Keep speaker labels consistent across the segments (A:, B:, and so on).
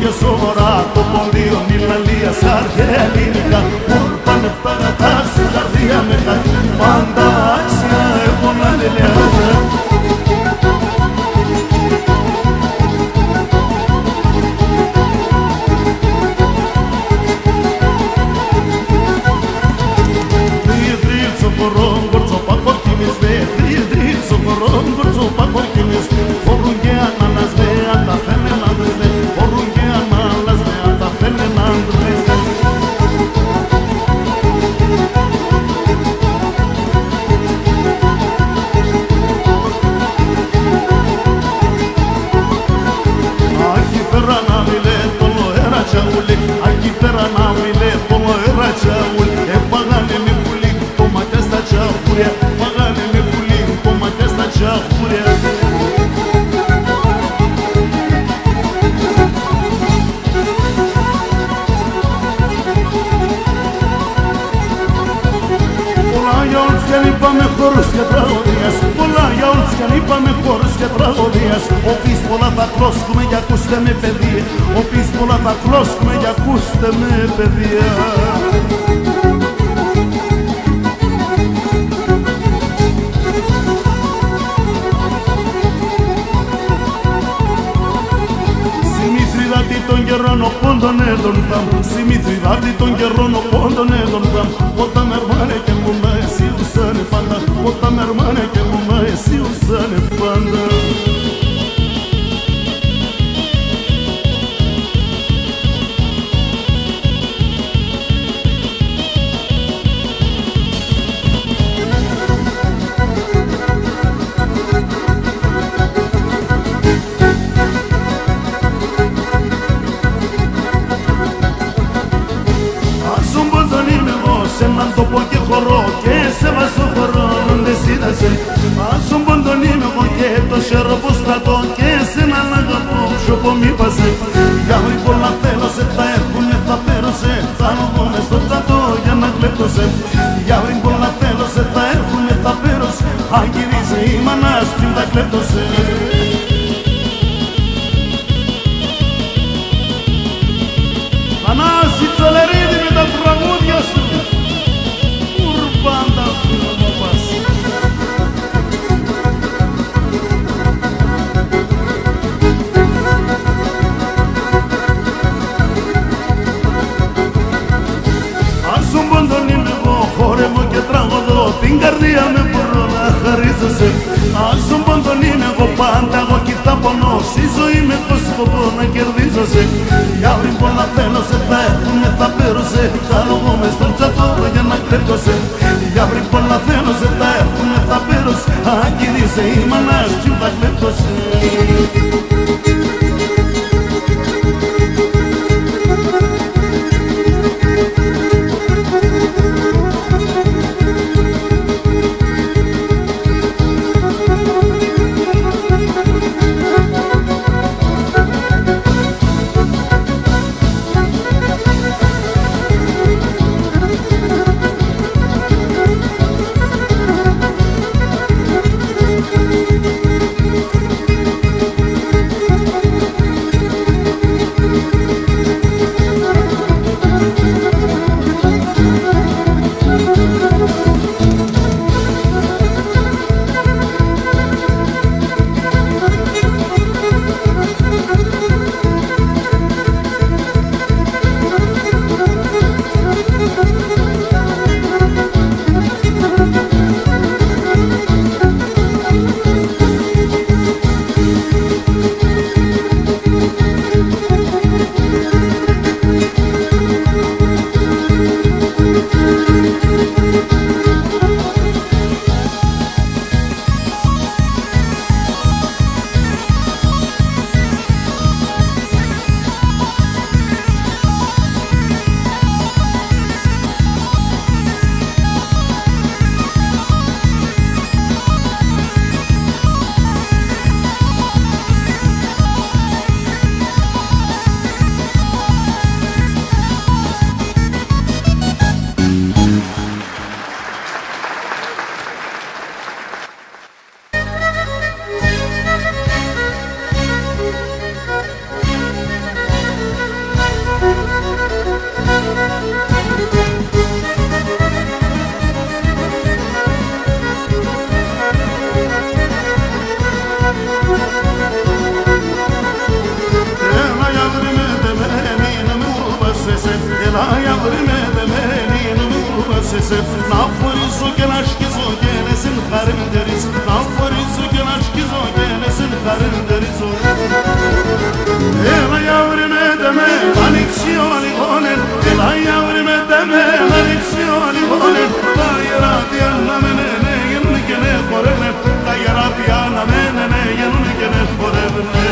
A: και σοβαρά το ποντίο Νιλαλία σαν αρχαία ελληνικά. Πάνε φτάρατα στην καρδιά με κάτι πάντα άξια έχω να λελεάτα. Είπαμε χώρους και τραγωδίας, πολλά για όλους κι αν είπαμε χώρους και τραγωδίας. Όποις πολλά θα κλώσκουμε για ακούστε με παιδεία, όποις πολλά θα κλώσκουμε για ακούστε με παιδεία. Συμμηθριδάτη των καιρών οπόντων έντων θαμ, συμμηθριδάτη των καιρών οπόντων έντων θαμ. Όταν μερμάνε και μου με εσύ ουσάνε πάντα, όταν μερμάνε και μου με εσύ ουσάνε πάντα. Έναν τόπο και χορό και σε βάζω χορό δεν σύντασε. Ας τον πόντον είμαι εγώ και το σέρο πως κρατώ και σε έναν αγαπώ σιωπό μη πασε. Για βρει πολλά θέλω σε θα έρχουνε θα πέρωσε, θα λογώνε στο τσατό για να κλέπτωσε. Για βρει πολλά θέλω σε θα έρχουνε θα πέρωσε, αν γυρίζει η μανάς πριν τα κλέπτωσε. Θανάση Τσολερίδη με τα τραγούδια σου. Πάντα φίλο μου πας. Αν σου πόντον είμαι εγώ, χόρευω και τραγωδώ, την καρδία με μπορώ να χαρίζω σε. Αν σου πόντον είμαι εγώ, πάντα εγώ κι θα πονώ, στη ζωή με το σκοπό να κερδίζω σε. Για βρει πολλά θέλω σε, θα έρχουνε θα πέρωσε, θα λόγω μες στον τσατό για να κλέπτωσε. Για βρει πολλά θέλω σε, θα έρχουνε θα πέρωσε, αν γυρίσε η μανάς του θα κλέπτωσε. σε να φορίζω και να σκίζω και να συγχαρητηρίζω, να φορίζω και να σκίζω και να συγχαρητηρίζω. Έλα για βρε με τεμέ, ανοίξει ο λιγόνε, έλα για βρε με τεμέ, ανοίξει ο λιγόνε. Τα γεράτια να μένε, γίνουν και ναι χορεύνε, τα γεράτια να μένε, γίνουν και ναι χορεύνε.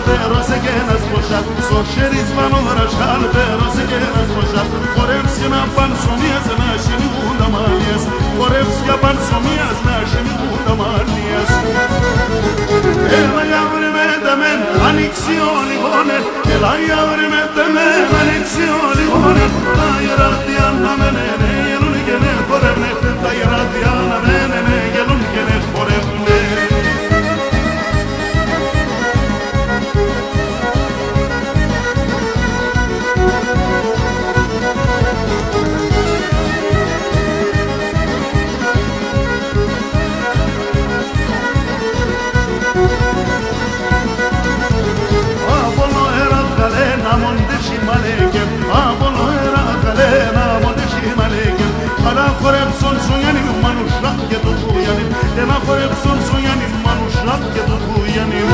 A: Pero se queda esposa, so sheris vanora shal, pero se queda esposa. Korevski na pansomias na shini unda manias, Korevski pansomias na shini unda manias. Ela yavri me demen, anixioni bonen, ela yavri me demen, anixioni bonen. Ta yarati anna menene, yelun gene korevne, ta yarati anna menene, yelun gene korevne. Korepson soyanim manuşak ke tutu yanim, ena korepson soyanim manuşak ke tutu yanim.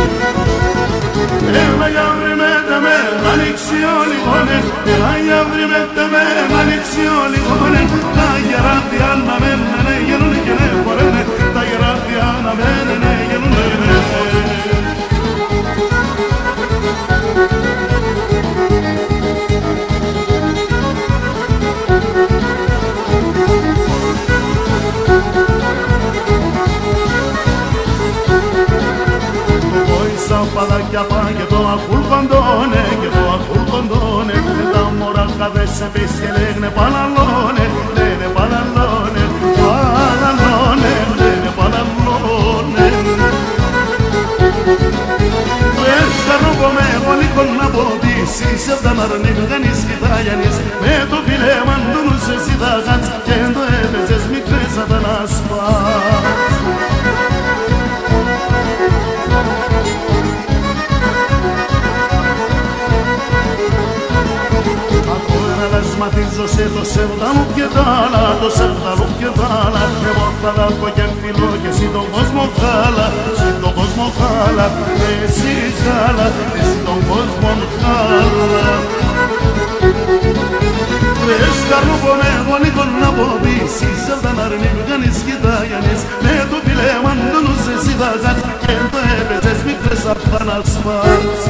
A: Ela yavrime deme maniksiyoni bonen, ela yavrime deme maniksiyoni bonen. Ta yarati anna menene yelun gene korene, ta yarati anna menene yelun gene. Παλάκια πάνε και το αφούλ κοντώνε, και το αφούλ κοντώνε. Και τα μωρά καδές σε πεις και λέγνε παλαλώνε, λένε παλαλώνε, παλαλώνε, λένε παλαλώνε. Έστα ρούχο με γονίκον να ποδήσεις, ευδαν αρνίκ γανείς κοιτάγιανείς. Με το φιλέ μαντούνους εσύ τα γάτς και το έπαιζες μικρές ατανάσπας. Ματίζω σε το σεύδα μου και τ' άλλα, το σεύδα μου και τ' άλλα. Εγώ θα δάκω και φιλώ και εσύ τον κόσμο χάλα, εσύ τον κόσμο χάλα, εσύ χάλα, εσύ τον κόσμο χάλα. Βρες καρνούκο με γονίκον να ποδήσεις, ευδαν αρνίμ γανείς κοιτάγιανείς. Με το φιλέ μαντούνους εσύ θα γάτς και το έπαιζες μικρές αχθανασμάτς.